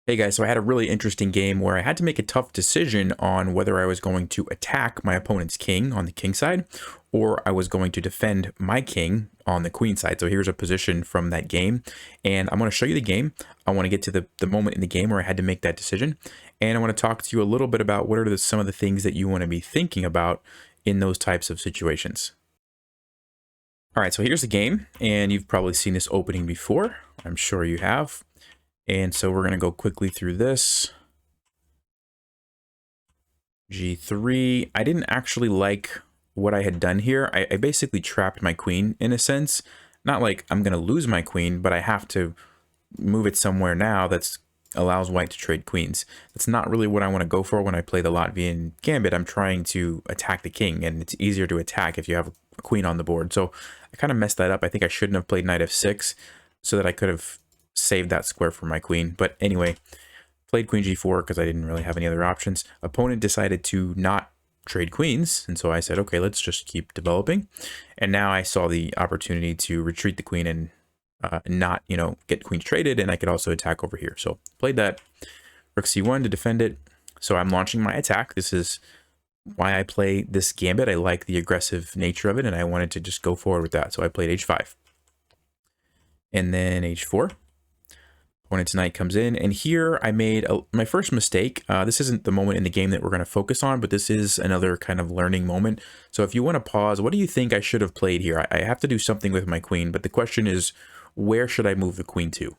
Hey guys, so I had a really interesting game where I had to make a tough decision on whether I was going to attack my opponent's king on the king side or I was going to defend my king on the queen side. So here's a position from that game, and I'm going to show you the game. I want to get to the moment in the game where I had to make that decision, and I want to talk to you a little bit about what are some of the things that you want to be thinking about in those types of situations. All right, so here's the game, and you've probably seen this opening before. I'm sure you have. And so we're going to go quickly through this. G3. I didn't actually like what I had done here. I basically trapped my queen in a sense. Not like I'm going to lose my queen, but I have to move it somewhere now that's allows white to trade queens. That's not really what I want to go for when I play the Latvian Gambit. I'm trying to attack the king, and it's easier to attack if you have a queen on the board. So I kind of messed that up. I think I shouldn't have played knight f6 so that I could have saved that square for my queen. But anyway, played queen g4 because I didn't really have any other options. Opponent decided to not trade queens, and so I said, okay, let's just keep developing. And now I saw the opportunity to retreat the queen and not, get queens traded, and I could also attack over here. So played that. Rook c1 to defend it. So I'm launching my attack. This is why I play this gambit. I like the aggressive nature of it, and I wanted to just go forward with that. So I played h5. And then h4. Opponent's knight comes in, and here I made my first mistake. This isn't the moment in the game that we're going to focus on, but this is another kind of learning moment. So if you want to pause, what do you think I should have played here? I have to do something with my queen, but the question is, where should I move the queen to?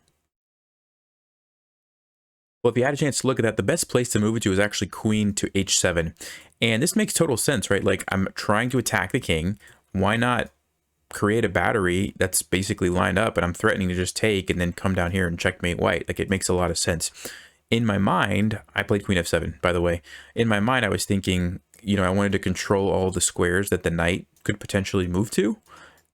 Well, if you had a chance to look at that, the best place to move it to is actually queen to h7. And this makes total sense, right? Like, I'm trying to attack the king. Why not create a battery that's basically lined up, and I'm threatening to just take and then come down here and checkmate white? Like, it makes a lot of sense. In my mind, I played queen f7, by the way. In my mind, I was thinking, I wanted to control all the squares that the knight could potentially move to.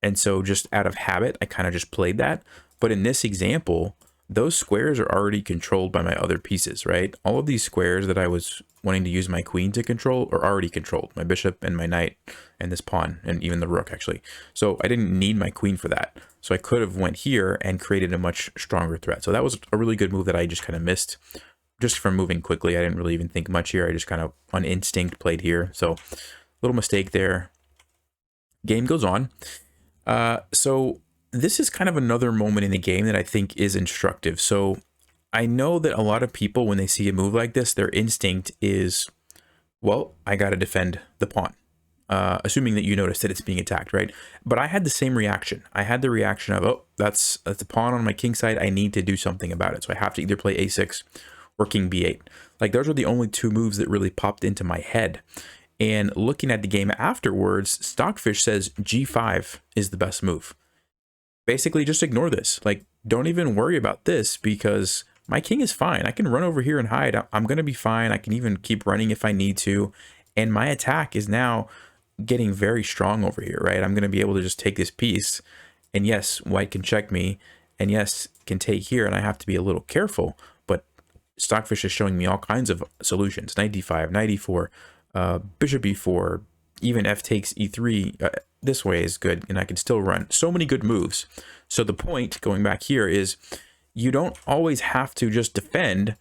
And so just out of habit, I kind of just played that. But in this example, those squares are already controlled by my other pieces, right? All of these squares that I was wanting to use my queen to control are already controlled. My bishop and my knight and this pawn and even the rook, actually. So I didn't need my queen for that. So I could have went here and created a much stronger threat. So that was a really good move that I just kind of missed just from moving quickly. I didn't really even think much here. I just kind of on instinct played here. So little mistake there. Game goes on. So this is kind of another moment in the game that I think is instructive. So I know that a lot of people, when they see a move like this, their instinct is, well, I got to defend the pawn, assuming that you notice that it's being attacked, right? But I had the same reaction. I had the reaction of, oh, that's a pawn on my king side. I need to do something about it. So I have to either play a6 or king b8. Like, those are the only two moves that really popped into my head. And looking at the game afterwards, Stockfish says g5 is the best move. Basically, just ignore this. Like, don't even worry about this because my king is fine. I can run over here and hide. I'm going to be fine. I can even keep running if I need to. And my attack is now getting very strong over here, right? I'm going to be able to just take this piece. And yes, white can check me. And yes, can take here. And I have to be a little careful. But Stockfish is showing me all kinds of solutions. Knight d5, knight e4, bishop e4, even f takes e3. This way is good, and I can still run. So many good moves. So the point, going back here, is you don't always have to just defend.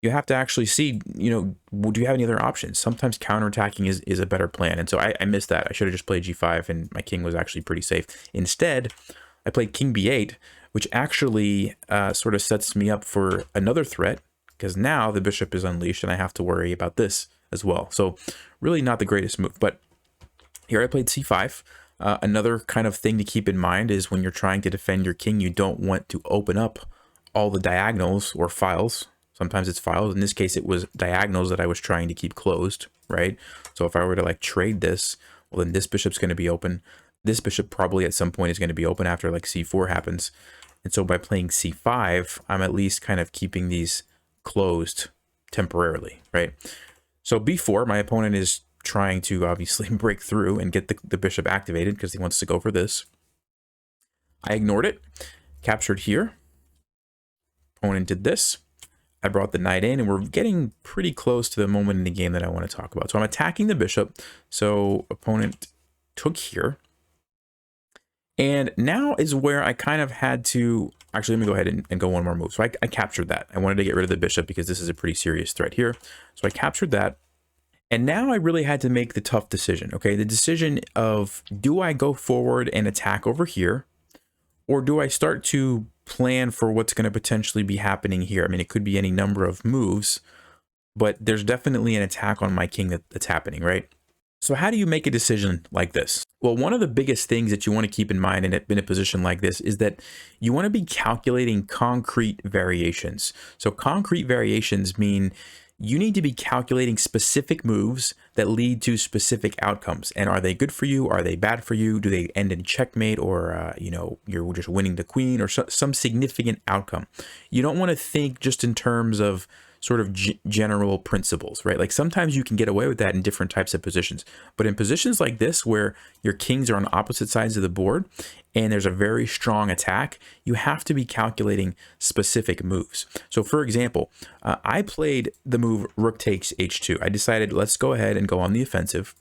You have to actually see, do you have any other options? Sometimes counterattacking is a better plan. And so I missed that. I should have just played g5, and my king was actually pretty safe. Instead, I played king b8, which actually sort of sets me up for another threat, because now the bishop is unleashed, and I have to worry about this as well. So really not the greatest move, but here I played c5. Another kind of thing to keep in mind is when you're trying to defend your king, you don't want to open up all the diagonals or files. Sometimes it's files. In this case, it was diagonals that I was trying to keep closed, right? So if I were to like trade this, well, then this bishop's going to be open. This bishop probably at some point is going to be open after like c4 happens. And so by playing c5, I'm at least kind of keeping these closed temporarily, right? So b4, my opponent is trying to obviously break through and get the bishop activated because he wants to go for this. I ignored it, captured here. Opponent did this. I brought the knight in, and we're getting pretty close to the moment in the game that I want to talk about. So I'm attacking the bishop. So opponent took here. And now is where I kind of had to Actually, let me go ahead and go one more move. So I captured that. I wanted to get rid of the bishop because this is a pretty serious threat here. So I captured that. And now I really had to make the tough decision, okay? The decision of, do I go forward and attack over here? Or do I start to plan for what's going to potentially be happening here? I mean, it could be any number of moves, but there's definitely an attack on my king that's happening, right? So how do you make a decision like this? Well, one of the biggest things that you want to keep in mind in a position like this is that you want to be calculating concrete variations. So concrete variations mean you need to be calculating specific moves that lead to specific outcomes. And are they good for you? Are they bad for you? Do they end in checkmate, or, you know, you're just winning the queen, or some significant outcome? You don't want to think just in terms of sort of general principles, right? Like sometimes you can get away with that in different types of positions, but in positions like this where your kings are on opposite sides of the board and there's a very strong attack, you have to be calculating specific moves. So for example, I played the move rook takes h2. I decided let's go ahead and go on the offensive.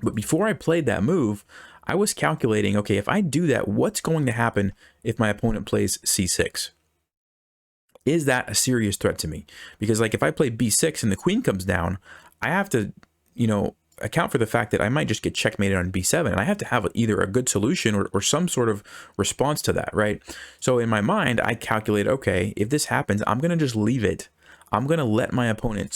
But before I played that move, I was calculating, okay, if I do that, what's going to happen if my opponent plays c6? Is that a serious threat to me? Because like if I play b6 and the queen comes down, I have to, you know, account for the fact that I might just get checkmated on b7, and I have to have either a good solution or some sort of response to that, right? So in my mind, I calculate, okay, if this happens, I'm going to just leave it. I'm going to let my opponent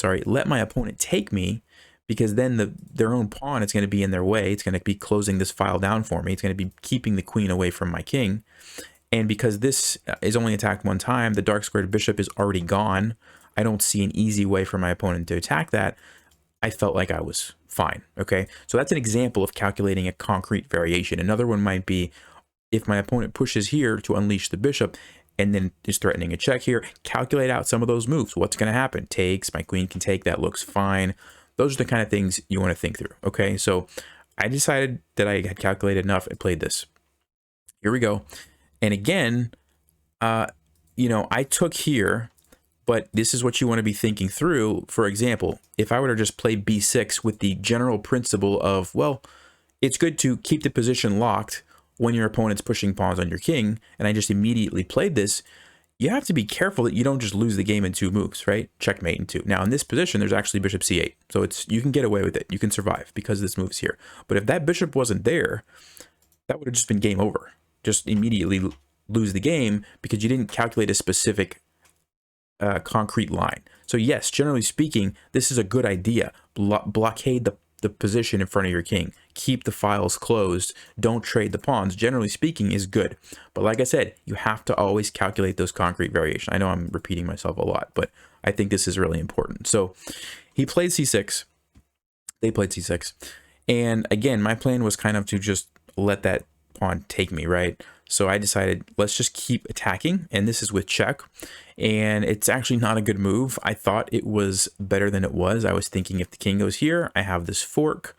take me, because then their own pawn is going to be in their way. It's going to be closing this file down for me. It's going to be keeping the queen away from my king. And because this is only attacked one time, the dark squared bishop is already gone. I don't see an easy way for my opponent to attack that. I felt like I was fine, okay? So that's an example of calculating a concrete variation. Another one might be if my opponent pushes here to unleash the bishop and then is threatening a check here, calculate out some of those moves. What's going to happen? Takes, my queen can take, that looks fine. Those are the kind of things you want to think through, okay? So I decided that I had calculated enough. I played this. Here we go. And again, you know, I took here, but this is what you want to be thinking through. For example, if I were to just play b6 with the general principle of, well, it's good to keep the position locked when your opponent's pushing pawns on your king, and I just immediately played this, you have to be careful that you don't just lose the game in 2 moves, right? Checkmate in 2. Now, in this position, there's actually bishop c8. So you can get away with it. You can survive because this move's here. But if that bishop wasn't there, that would have just been game over. Just immediately lose the game because you didn't calculate a specific concrete line. So yes, generally speaking, this is a good idea. Blockade the position in front of your king. Keep the files closed. Don't trade the pawns. Generally speaking is good. But like I said, you have to always calculate those concrete variations. I know I'm repeating myself a lot, but I think this is really important. So he played c6. They played c6. And again, my plan was kind of to just let that pawn take me, right? So I decided let's just keep attacking, and this is with check, and it's actually not a good move. I thought it was better than it was. I was thinking if the king goes here, I have this fork,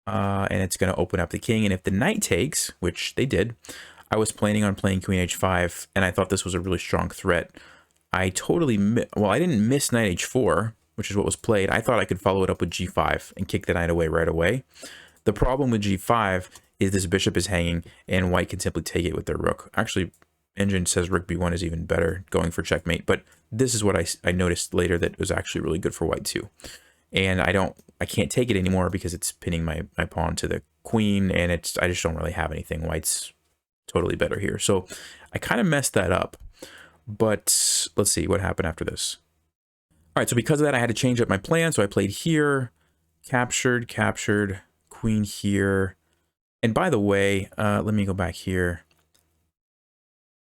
and it's going to open up the king, and if the knight takes, which they did, I was planning on playing queen h5, and I thought this was a really strong threat. I totally, well, I didn't miss knight h4, which is what was played. I thought I could follow it up with g5 and kick the knight away right away. The problem with g5 is this bishop is hanging, and white can simply take it with their rook. Actually, Engine says rook b1 is even better, going for checkmate, but this is what I noticed later that was actually really good for white too. And I can't take it anymore because it's pinning my pawn to the queen, and I just don't really have anything. White's totally better here. So I kind of messed that up, but let's see what happened after this. All right, so because of that, I had to change up my plan. So I played here, captured, queen here. And by the way, let me go back here.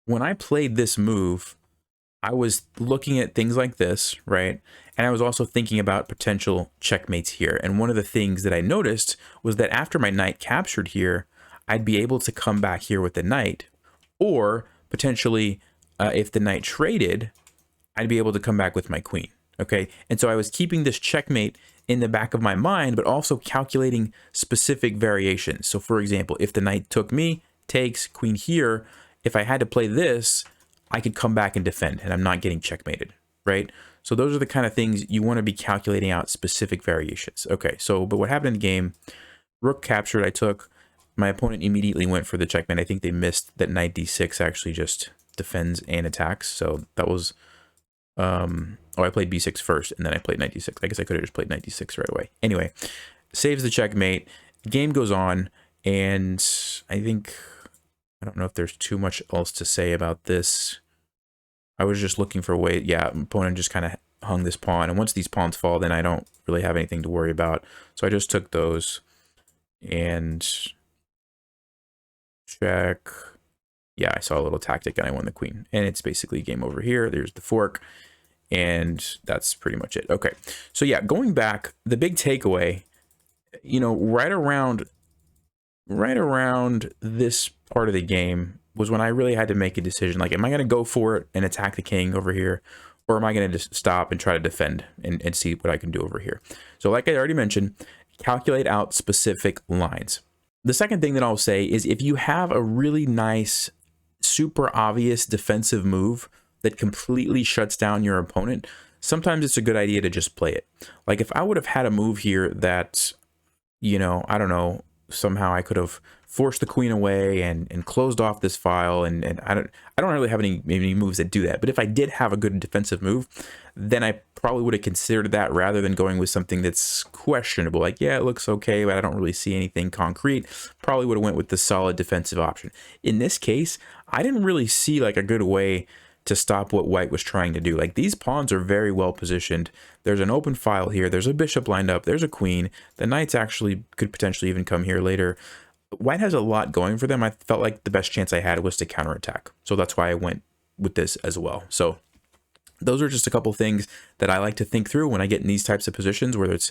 When I played this move, I was looking at things like this, right? And I was also thinking about potential checkmates here. And one of the things that I noticed was that after my knight captured here, I'd be able to come back here with the knight, or potentially if the knight traded, I'd be able to come back with my queen. Okay, and so I was keeping this checkmate in the back of my mind, but also calculating specific variations. So for example, if the knight took me, takes, queen here, if I had to play this, I could come back and defend, and I'm not getting checkmated, right? So those are the kind of things you want to be calculating out specific variations. Okay, so, but what happened in the game, rook captured, I took, my opponent immediately went for the checkmate. I think they missed that knight d6 actually just defends and attacks. So that was, oh, I played b6 first, and then I played knight d6. I guess I could have just played knight d6 right away. Anyway, saves the checkmate. Game goes on, and I think, I don't know if there's too much else to say about this. I was just looking for a way. Yeah, my opponent just kind of hung this pawn, and once these pawns fall, then I don't really have anything to worry about. So I just took those and check. Yeah, I saw a little tactic and I won the queen, and it's basically game over here. There's the fork, and that's pretty much it. Okay, so yeah, going back, the big takeaway, you know, right around this part of the game was when I really had to make a decision. Like, am I going to go for it and attack the king over here, or am I going to just stop and try to defend and see what I can do over here? So like I already mentioned, calculate out specific lines. The second thing that I'll say is, if you have a really nice, super obvious defensive move that completely shuts down your opponent, sometimes it's a good idea to just play it. Like, if I would have had a move here that, you know, I don't know, somehow I could have forced the queen away and closed off this file, and I don't really have any moves that do that. But if I did have a good defensive move, then I probably would have considered that rather than going with something that's questionable. Like, yeah, it looks okay, but I don't really see anything concrete. Probably would have went with the solid defensive option. In this case, I didn't really see like a good way to stop what white was trying to do. Like, these pawns are very well positioned. There's an open file here. There's a bishop lined up. There's a queen. The knights actually could potentially even come here later. White has a lot going for them. I felt like the best chance I had was to counterattack. So that's why I went with this as well. So those are just a couple things that I like to think through when I get in these types of positions, whether it's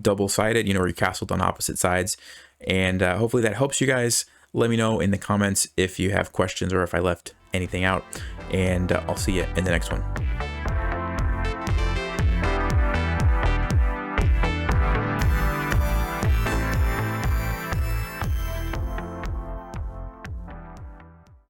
double-sided, you know, or you castled on opposite sides. And hopefully that helps you guys. Let me know in the comments if you have questions or if I left anything out. And I'll see you in the next one.